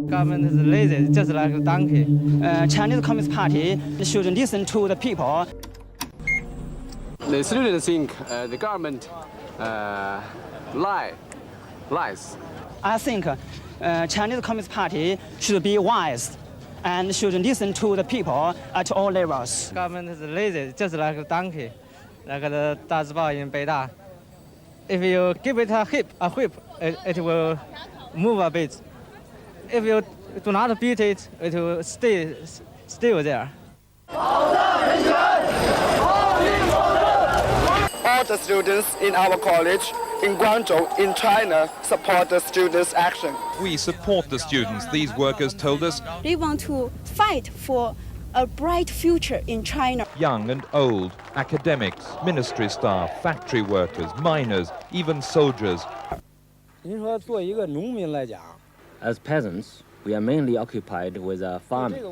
Government is lazy, just like a donkey. Chinese Communist Party should listen to the people. The students think the government lies. I think Chinese Communist Party should be wise and should listen to the people at all levels. Government is lazy, just like a donkey, like the 大字报 in Beida. If you give it a whip, it will move a bit. If you do not beat it, it will stay still there. All the students in our college in Guangzhou, in China, support the students' action. We support the students, these workers told us. They want to fight for a bright future in China. Young and old, academics, ministry staff, factory workers, miners, even soldiers. As peasants, we are mainly occupied with farming.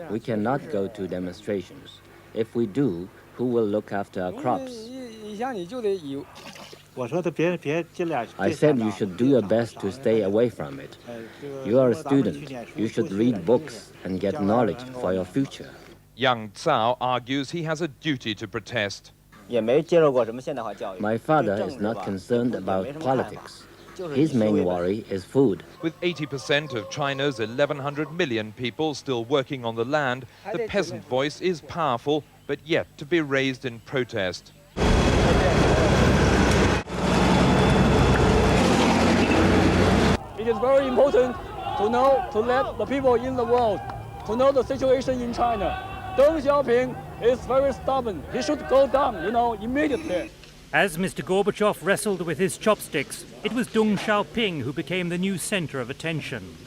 We cannot go to demonstrations. If we do, who will look after our crops? I said you should do your best to stay away from it. You are a student. You should read books and get knowledge for your future. Young Cao argues he has a duty to protest. My father is not concerned about politics. His main worry is food. With 80% of China's 1,100 million people still working on the land, the peasant voice is powerful, but yet to be raised in protest. It is very important to let the people in the world to know the situation in China. Deng Xiaoping is very stubborn. He should go down, immediately. As Mr. Gorbachev wrestled with his chopsticks, it was Deng Xiaoping who became the new center of attention.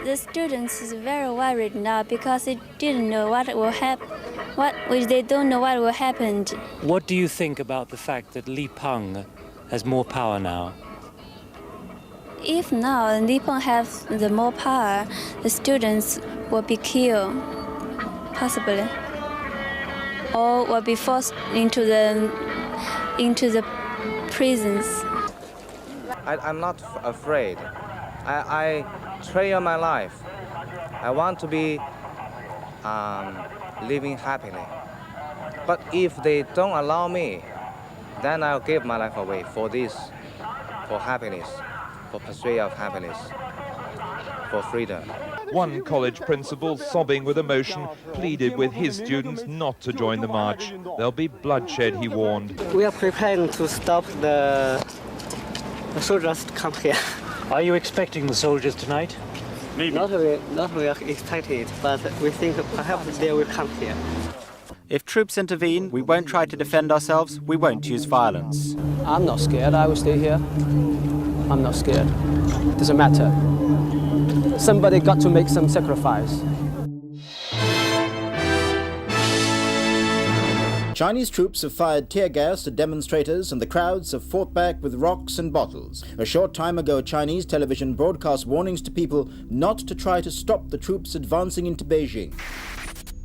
The students is very worried now because they didn't know what will happen. They don't know what will happen. What do you think about the fact that Li Peng has more power now? If now Li Peng has the more power, the students will be killed, possibly, or will be forced into the prisons. I'm not afraid. I train my life. I want to be living happily. But if they don't allow me, then I'll give my life away for this, for happiness, for pursuit of happiness, for freedom. One college principal, sobbing with emotion, pleaded with his students not to join the march. There'll be bloodshed, he warned. We are preparing to stop the soldiers to come here. Are you expecting the soldiers tonight? Maybe. Not really expected, but we think perhaps they will come here. If troops intervene, we won't try to defend ourselves, we won't use violence. I'm not scared, I will stay here. I'm not scared. Doesn't matter. Somebody got to make some sacrifice. Chinese troops have fired tear gas at demonstrators and the crowds have fought back with rocks and bottles. A short time ago, Chinese television broadcast warnings to people not to try to stop the troops advancing into Beijing.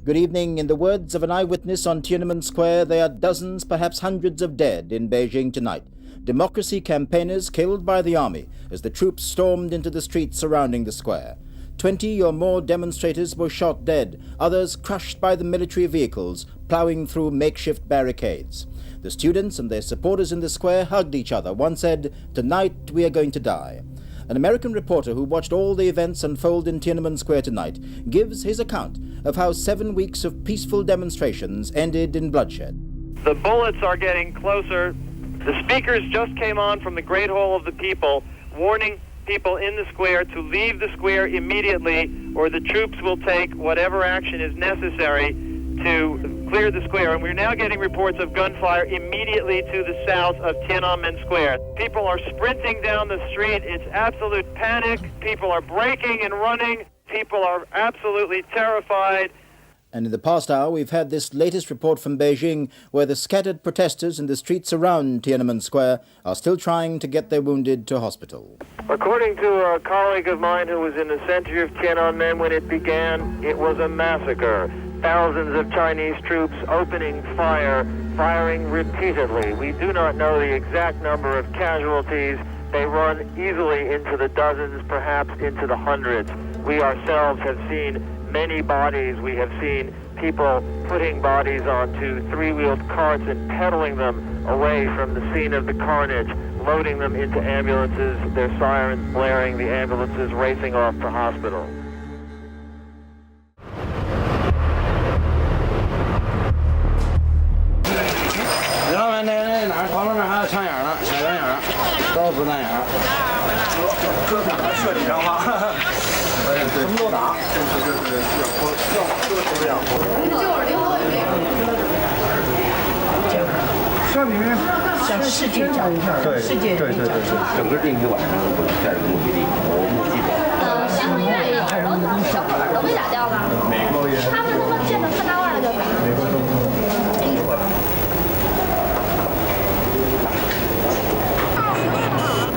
Good evening. In the words of an eyewitness on Tiananmen Square, there are dozens, perhaps hundreds of dead in Beijing tonight. Democracy campaigners killed by the army as the troops stormed into the streets surrounding the square. 20 or more demonstrators were shot dead, others crushed by the military vehicles ploughing through makeshift barricades. The students and their supporters in the square hugged each other. One said, "Tonight we are going to die." An American reporter who watched all the events unfold in Tiananmen Square tonight gives his account of how 7 weeks of peaceful demonstrations ended in bloodshed. The bullets are getting closer. The speakers just came on from the Great Hall of the People, warning people in the square to leave the square immediately, or the troops will take whatever action is necessary to clear the square. And we're now getting reports of gunfire immediately to the south of Tiananmen Square. People are sprinting down the street. It's absolute panic. People are breaking and running. People are absolutely terrified. And in the past hour, we've had this latest report from Beijing, where the scattered protesters in the streets around Tiananmen Square are still trying to get their wounded to hospital. According to a colleague of mine who was in the center of Tiananmen when it began, it was a massacre. Thousands of Chinese troops opening fire, firing repeatedly. We do not know the exact number of casualties. They run easily into the dozens, perhaps into the hundreds. We ourselves have seen many bodies. We have seen people putting bodies onto three-wheeled carts and pedaling them away from the scene of the carnage, loading them into ambulances, their sirens blaring, the ambulances racing off to hospital.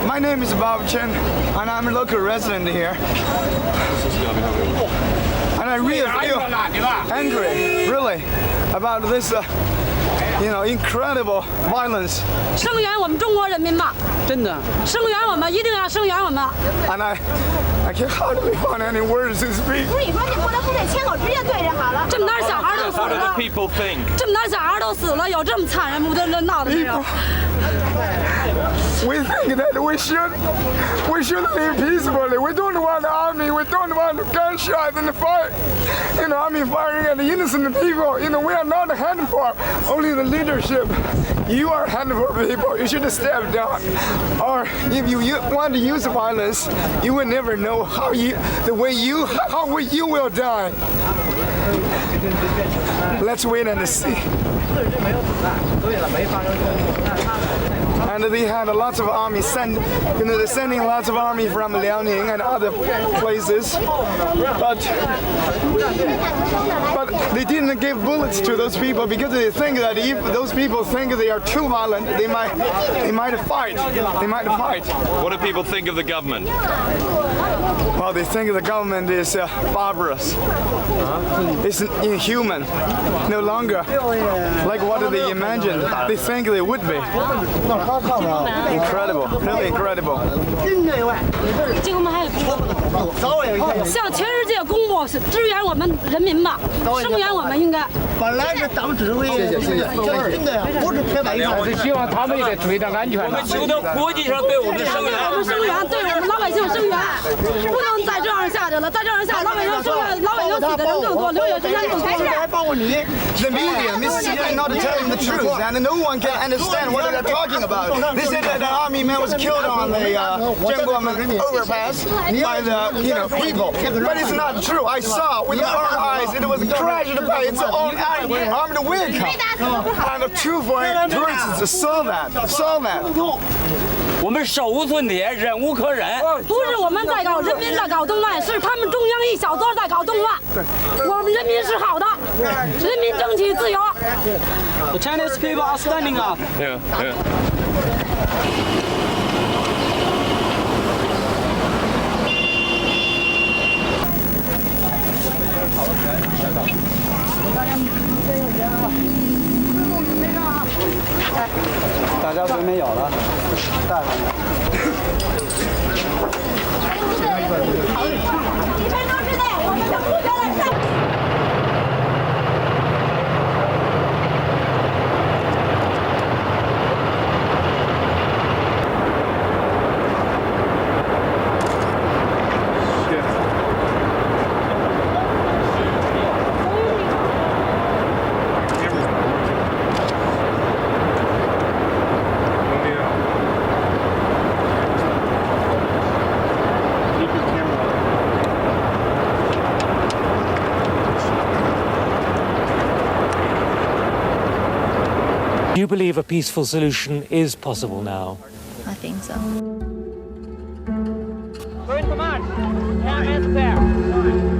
My name is Bob Chen, and I'm a local resident here. And I really feel angry, really, about this, incredible violence. 声援我们中国人民吧，真的，声援我们，一定要声援我们。And I can't hardly find any words to speak. 所以说，你过来部队牵狗直接对着好了。这么大小孩都死了，这么大小孩都死了，有这么残忍不的人闹的没有？ We think that we should live peacefully. We don't want the army. We don't want gunshots and fight. Army firing at the innocent people. We are not a handful. Only the leadership. You are a handful of people. You should step down. Or if you want to use violence, you will never know how you will die. Let's wait and see. And they had lots of army they're sending lots of army from Liaoning and other places, but they didn't give bullets to those people because they think that if those people think they are too violent, they might fight. They might fight. What do people think of the government? Well, they think the government is barbarous. It's inhuman. No longer like what they imagined. They think they would be. Incredible, really incredible. 这个我们还向全世界公布支援我们人民吧，声援我们应该。本来是党指挥，谢谢，真的呀，不是铁板一块。是希望他们也注意到安全。我们求到国际上对我们声援，对我们声援，对我们老百姓声援，不能再这样下去了，再这样下，老百姓声援，老百姓死的人更多，流血之冤更多。The media is simply not telling the truth, and no one can understand what they're talking about. They said that the army man was killed on the Zhangguan overpass by the people, but it's not true. I saw with my own eyes it was crashed by its own armed vehicle, and the two tourists saw that. 我们手无寸铁，忍无可忍。不是我们在搞，人民在搞动乱，是他们中央一小撮在搞动乱。我们人民是好的，人民争取自由。The Chinese people are standing up. Yeah. 大家准备有了，带上。几分钟之内，我们的目标的上。我 Do you believe a peaceful solution is possible now? I think so. Going for march. Yeah, it's there.